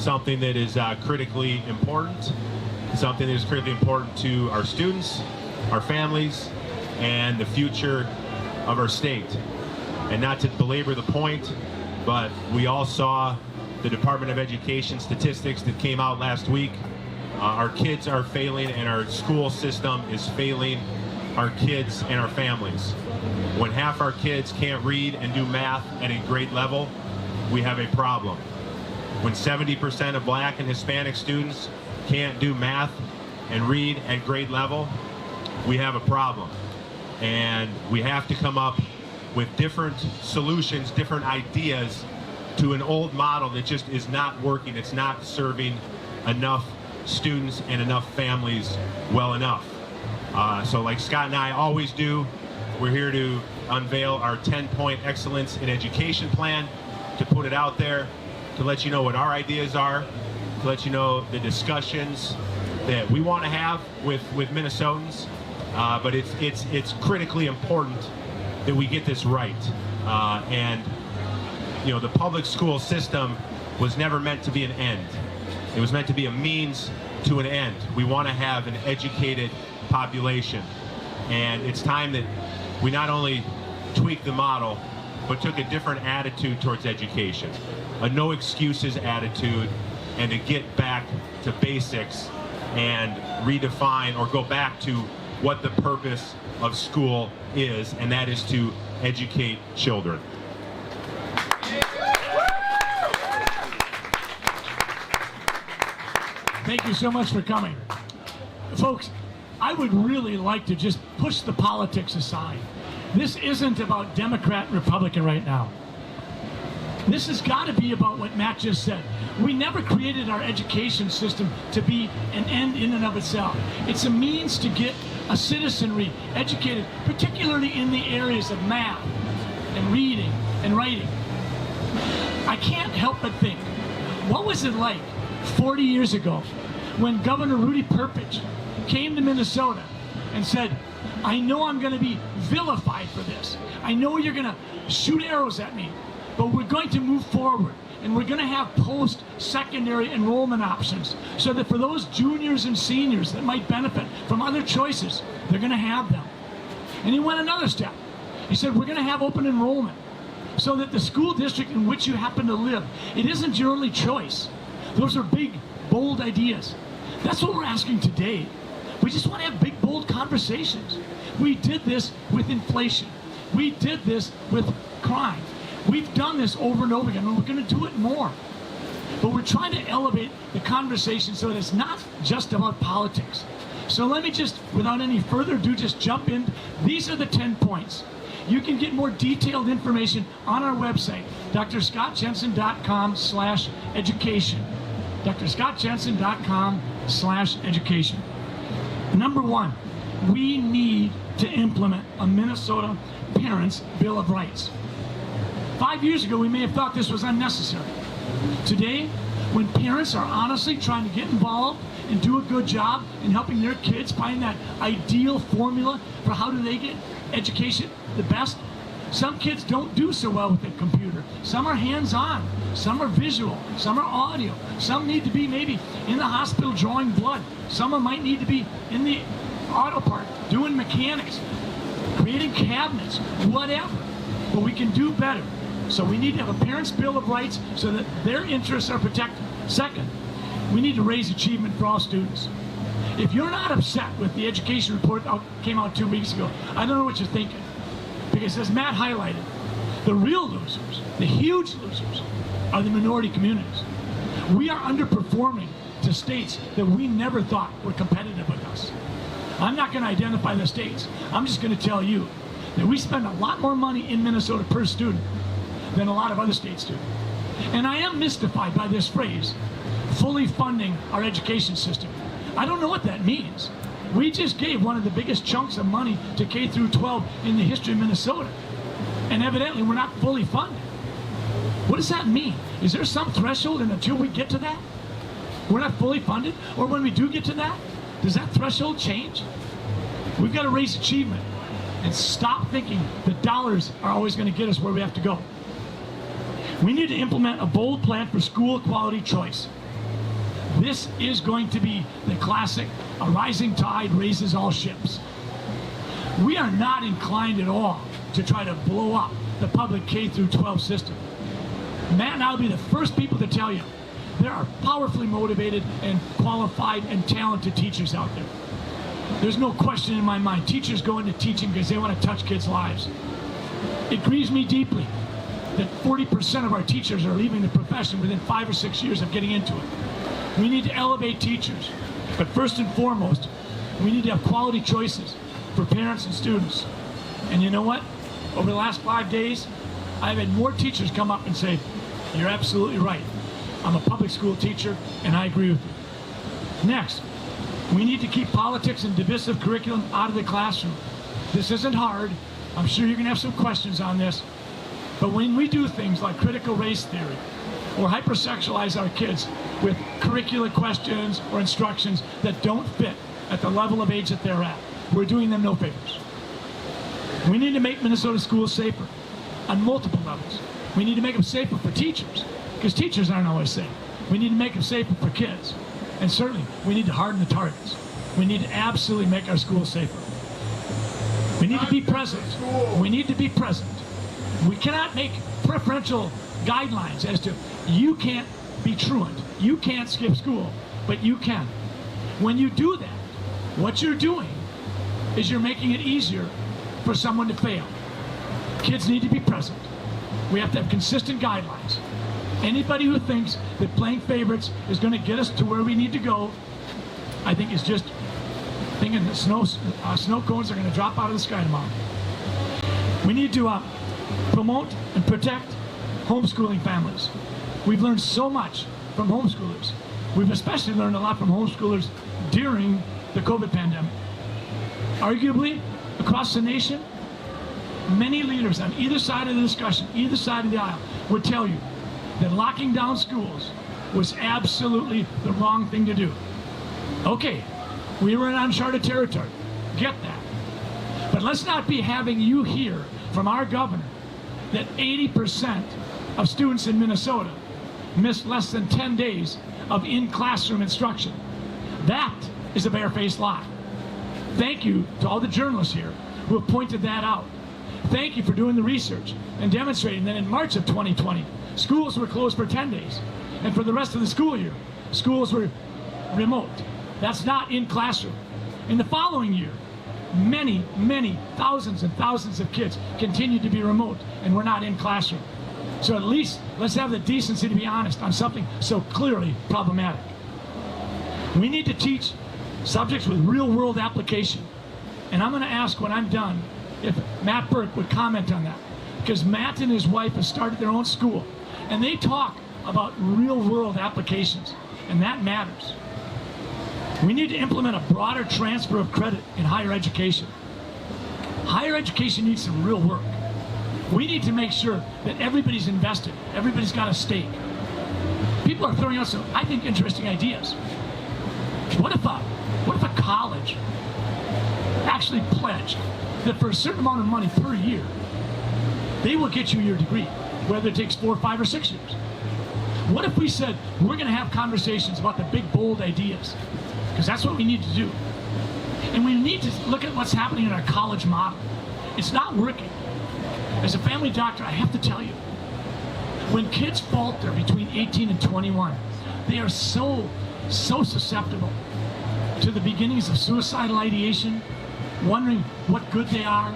something that is critically important, something that is critically important to our students, our families, and the future of our state. And not to belabor the point, but we all saw the Department of Education statistics that came out last week. Our kids are failing, and our school system is failing our kids and our families. When half our kids can't read and do math at a grade level, we have a problem. When 70% of Black and Hispanic students can't do math and read at grade level, we have a problem. And we have to come up with different solutions, different ideas to an old model that just is not working. It's not serving enough students and enough families well enough. So like Scott and I always do, we're here to unveil our 10-point excellence in education plan, to put it out there, to let you know what our ideas are, to let you know the discussions that we want to have with Minnesotans. But it's critically important that we get this right. And you know, the public school system was never meant to be an end. It was meant to be a means to an end. We want to have an educated population. And it's time that we not only tweak the model, but took a different attitude towards education. A no excuses attitude, and to get back to basics and redefine or go back to what the purpose of school is, and that is to educate children. Thank you so much for coming. Folks, I would really like to just push the politics aside. This isn't about Democrat and Republican right now. This has got to be about what Matt just said. We never created our education system to be an end in and of itself. It's a means to get a citizenry educated, particularly in the areas of math and reading and writing. I can't help but think, what was it like 40 years ago when Governor Rudy Perpich came to Minnesota and said, I know I'm going to be vilified for this. I know you're going to shoot arrows at me, but we're going to move forward, and we're going to have post-secondary enrollment options so that for those juniors and seniors that might benefit from other choices, they're going to have them. And he went another step. He said, we're going to have open enrollment so that the school district in which you happen to live, it isn't your only choice. Those are big, bold ideas. That's what we're asking today. We just want to have big, bold conversations. We did this with inflation. We did this with crime. We've done this over and over again, and we're going to do it more. But we're trying to elevate the conversation so that it's not just about politics. So let me just, without any further ado, just jump in. These are the 10 points. You can get more detailed information on our website, drscottjensen.com/education. drscottjensen.com/education. Number one, we need to implement a Minnesota Parents' Bill of Rights. 5 years ago, we may have thought this was unnecessary. Today, when parents are honestly trying to get involved and do a good job in helping their kids find that ideal formula for how do they get education the best, some kids don't do so well with the computer. Some are hands-on, some are visual, some are audio, some need to be maybe in the hospital drawing blood, some might need to be in the auto part doing mechanics, creating cabinets, whatever. But we can do better. So we need to have a Parents' Bill of Rights so that their interests are protected. Second, we need to raise achievement for all students. If you're not upset with the education report that came out 2 weeks ago, I don't know what you're thinking. Because as Matt highlighted, the real losers, the huge losers, are the minority communities. We are underperforming to states that we never thought were competitive with us. I'm not going to identify the states. I'm just going to tell you that we spend a lot more money in Minnesota per student than a lot of other states do. And I am mystified by this phrase, fully funding our education system. I don't know what that means. We just gave one of the biggest chunks of money to K through 12 in the history of Minnesota. And evidently we're not fully funded. What does that mean? Is there some threshold, and until we get to that, we're not fully funded? Or when we do get to that, does that threshold change? We've got to raise achievement and stop thinking that dollars are always going to get us where we have to go. We need to implement a bold plan for school quality choice. This is going to be the classic, a rising tide raises all ships. We are not inclined at all to try to blow up the public K through 12 system. Matt and I will be the first people to tell you there are powerfully motivated and qualified and talented teachers out there. There's no question in my mind. Teachers go into teaching because they want to touch kids' lives. It grieves me deeply that 40% of our teachers are leaving the profession within 5 or 6 years of getting into it. We need to elevate teachers, but first and foremost, we need to have quality choices for parents and students. And you know what? Over the last 5 days, I've had more teachers come up and say, "You're absolutely right. I'm a public school teacher, and I agree with you." Next, we need to keep politics and divisive curriculum out of the classroom. This isn't hard. I'm sure you're going to have some questions on this. But when we do things like critical race theory, or hypersexualize our kids with curricular questions or instructions that don't fit at the level of age that they're at, we're doing them no favors. We need to make Minnesota schools safer on multiple levels. We need to make them safer for teachers, because teachers aren't always safe. We need to make them safer for kids. And certainly, we need to harden the targets. We need to absolutely make our schools safer. We need to be present. We need to be present. We cannot make preferential guidelines as to you can't be truant, you can't skip school, but you can. When you do that, what you're doing is you're making it easier for someone to fail. Kids need to be present. We have to have consistent guidelines. Anybody who thinks that playing favorites is going to get us to where we need to go, I think is just thinking that snow cones are going to drop out of the sky tomorrow. We need to promote and protect homeschooling families. We've learned so much from homeschoolers. We've especially learned a lot from homeschoolers during the COVID pandemic. Arguably, across the nation, many leaders on either side of the discussion, either side of the aisle, would tell you that locking down schools was absolutely the wrong thing to do. Okay, we were in uncharted territory. Get that. But let's not be having you hear from our governor that 80% of students in Minnesota missed less than 10 days of in-classroom instruction. That is a barefaced lie. Thank you to all the journalists here who have pointed that out. Thank you for doing the research and demonstrating that in March of 2020, schools were closed for 10 days. And for the rest of the school year, schools were remote. That's not in classroom. In the following year, many, many thousands and thousands of kids continued to be remote and were not in classroom. So at least let's have the decency to be honest on something so clearly problematic. We need to teach subjects with real-world application. And I'm going to ask when I'm done if Matt Birk would comment on that. Because Matt and his wife have started their own school. And they talk about real-world applications. And that matters. We need to implement a broader transfer of credit in higher education. Higher education needs some real work. We need to make sure that everybody's invested. Everybody's got a stake. People are throwing out some, I think, interesting ideas. What if a college actually pledged that for a certain amount of money per year, they will get you your degree, whether it takes 4, 5, or 6 years? What if we said, we're going to have conversations about the big, bold ideas? Because that's what we need to do. And we need to look at what's happening in our college model. It's not working. As a family doctor, I have to tell you, when kids falter between 18 and 21, they are so susceptible to the beginnings of suicidal ideation, wondering what good they are,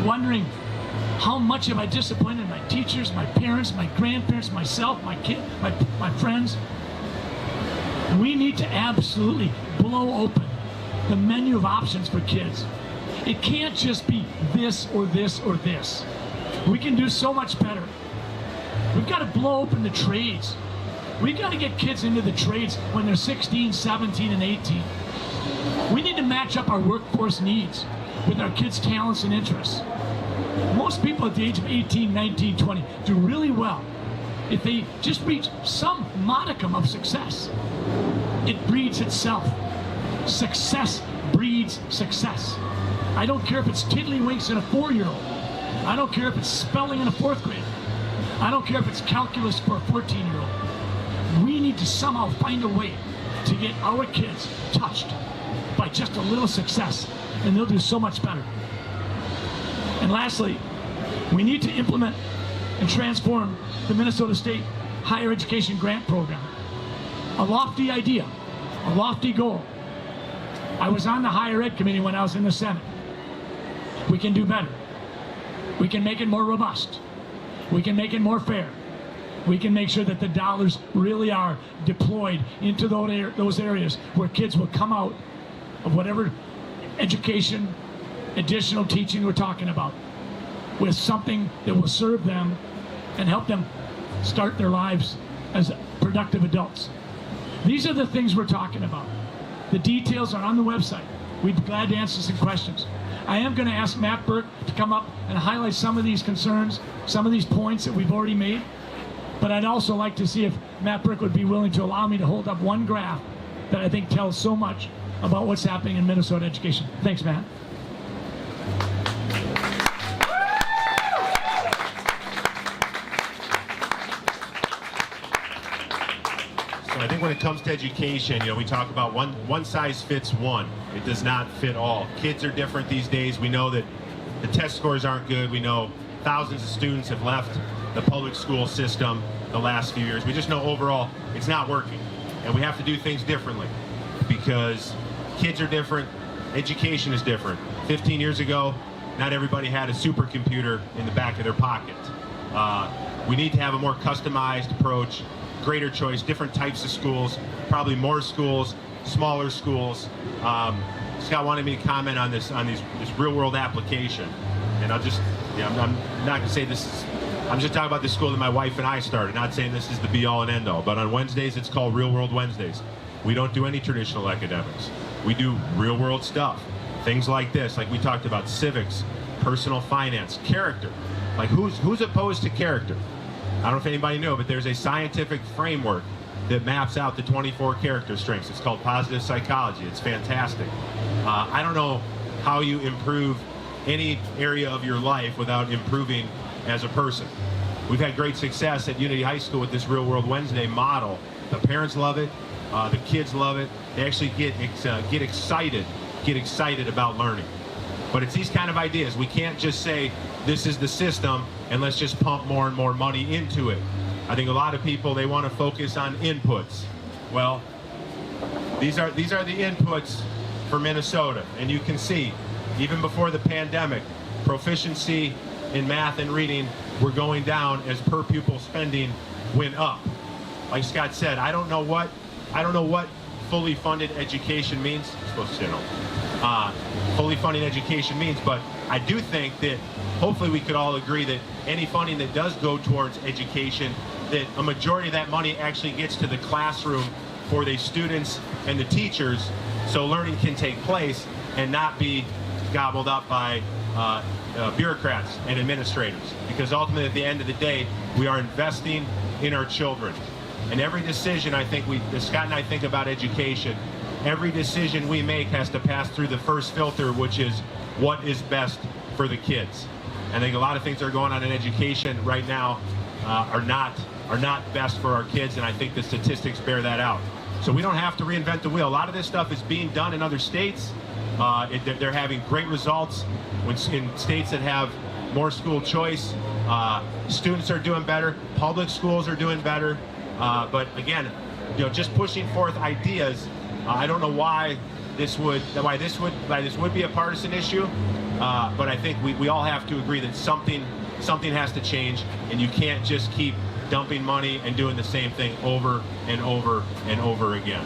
wondering how much have I disappointed my teachers, my parents, my grandparents, myself, my kid, my friends. We need to absolutely blow open the menu of options for kids. It can't just be this or this or this. We can do so much better. We've got to blow open the trades. We've got to get kids into the trades when they're 16, 17, and 18. We need to match up our workforce needs with our kids' talents and interests. Most people at the age of 18, 19, 20 do really well if they just reach some modicum of success. It breeds itself. Success breeds success. I don't care if it's tiddlywinks in a 4-year-old. I don't care if it's spelling in a 4th grader. I don't care if it's calculus for a 14-year-old. We need to somehow find a way to get our kids touched by just a little success, and they'll do so much better. And lastly, we need to implement and transform the Minnesota State Higher Education Grant Program. A lofty idea, a lofty goal. I was on the Higher Ed Committee when I was in the Senate. We can do better. We can make it more robust. We can make it more fair. We can make sure that the dollars really are deployed into those areas where kids will come out of whatever education, additional teaching we're talking about, with something that will serve them and help them start their lives as productive adults. These are the things we're talking about. The details are on the website. We'd be glad to answer some questions. I am going to ask Matt Birk to come up and highlight some of these concerns, some of these points that we've already made. But I'd also like to see if Matt Birk would be willing to allow me to hold up one graph that I think tells so much about what's happening in Minnesota education. Thanks, Matt. So I think when it comes to education, we talk about one size fits one. It does not fit all. Kids are different these days. We know that the test scores aren't good. We know thousands of students have left the public school system the last few years. We just know overall it's not working, and we have to do things differently because kids are different, education is different. 15 years ago, not everybody had a supercomputer in the back of their pocket. We need to have a more customized approach, greater choice, different types of schools, probably more schools, smaller schools. Scott wanted me to comment on this real-world application, and I'm not going to say this is, I'm just talking about the school that my wife and I started, not saying this is the be-all and end-all, but on Wednesdays it's called Real World Wednesdays. We don't do any traditional academics. We do real-world stuff. Things like this, like we talked about, civics, personal finance, character. Like who's opposed to character? I don't know if anybody knew, but there's a scientific framework that maps out the 24 character strengths. It's called positive psychology. It's fantastic. I don't know how you improve any area of your life without improving as a person. We've had great success at Unity High School with this Real World Wednesday model. The parents love it. The kids love it. They actually get excited about learning. But it's these kind of ideas. We can't just say this is the system and let's just pump more and more money into it. I think a lot of people, they want to focus on inputs. Well, these are the inputs for Minnesota, and you can see even before the pandemic, proficiency in math and reading were going down as per pupil spending went up. Like Scott said, I don't know what fully funded education means. I'm supposed to say no. Fully funded education means, but I do think that hopefully we could all agree that any funding that does go towards education, that a majority of that money actually gets to the classroom for the students and the teachers, so learning can take place and not be gobbled up by bureaucrats and administrators. Because ultimately, at the end of the day, we are investing in our children. And every decision Scott and I think about education, every decision we make has to pass through the first filter, which is what is best for the kids. And I think a lot of things that are going on in education right now are not best for our kids, and I think the statistics bear that out. So we don't have to reinvent the wheel. A lot of this stuff is being done in other states. They're having great results in states that have more school choice. Students are doing better. Public schools are doing better. But again, just pushing forth ideas. I don't know why this would be a partisan issue, but I think we all have to agree that something has to change, and you can't just keep dumping money and doing the same thing over and over and over again.